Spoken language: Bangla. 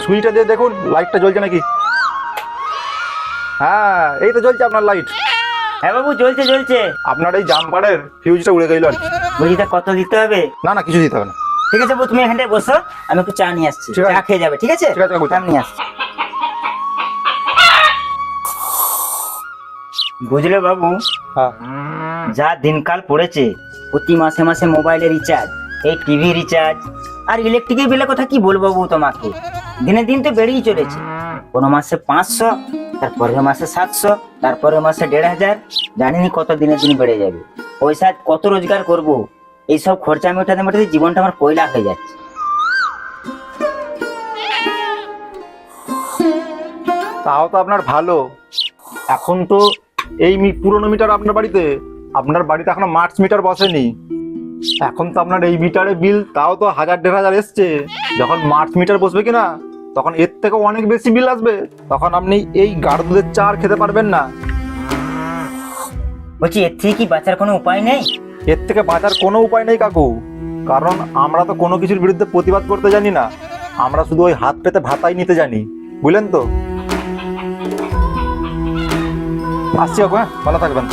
সুইচটা দিয়ে দেখুন লাইটটা জ্বলছে নাকি। হ্যাঁ এই তো জ্বলছে আপনার লাইট। হ্যাঁ বাবু, জ্বলছে জ্বলছে। আপনার এই জাম্পারের ফিউজটা উড়ে গেল আর কি। বলছি তা কত দিতে হবে? না না কিছু দিতে হবে না। ঠিক আছে বাবু, তুমি এখানটায় বসো, আমি একটু চা নিয়ে আসছি, ঠিক আছে। চা খেয়ে যাবে, ঠিক আছে? ঠিক আছে কাকু। আমি নিয়ে আসছি। বুঝলে বাবু, হ্যাঁ যা দিনকাল পড়েছে, প্রতি মাসে মাসে মোবাইলের রিচার্জ, এই টিভি রিচার্জ, আর ইলেকট্রিকের বিলের কথা কি বলবো বাবু তোমাকে, দিনে দিন তো বেড়েই চলেছে। কোনো মাসে 500, তারপরের মাসে 700, তারপরের মাসে 1500, জানিনি কত দিনে দিন বেড়ে যাবে। পয়সা কত রোজগার করব, এইসব খরচা মেটাতে মেটাতে জীবনটা আমার পয়লা হয়ে যাচ্ছে। তাও তো আপনার ভালো। এখন তো এই পুরোনো মিটার আপনার বাড়িতে এখনো মার্চ মিটার বসেনি। এখন তো আপনার এই মিটারে বিল তাও তো 1000-1500 এসছে। যখন মার্চ মিটার বসবে কিনা তখন এর থেকে অনেক বেশি বিল আসবে। তখন আপনি এই গাঢ় দুধের চা আর খেতে পারবেন না। বলছি এর থেকে কি বাঁচার কোনো উপায় নেই? এর থেকে বাঁচার কোনো উপায় নেই কাকু, কারণ আমরা তো কোনো কিছুর বিরুদ্ধে প্রতিবাদ করতে জানি না। আমরা শুধু ওই হাত পেতে ভাতাই নিতে জানি, বুঝলেন তো। আসছি কাকু, হ্যাঁ ভালো থাকবেন।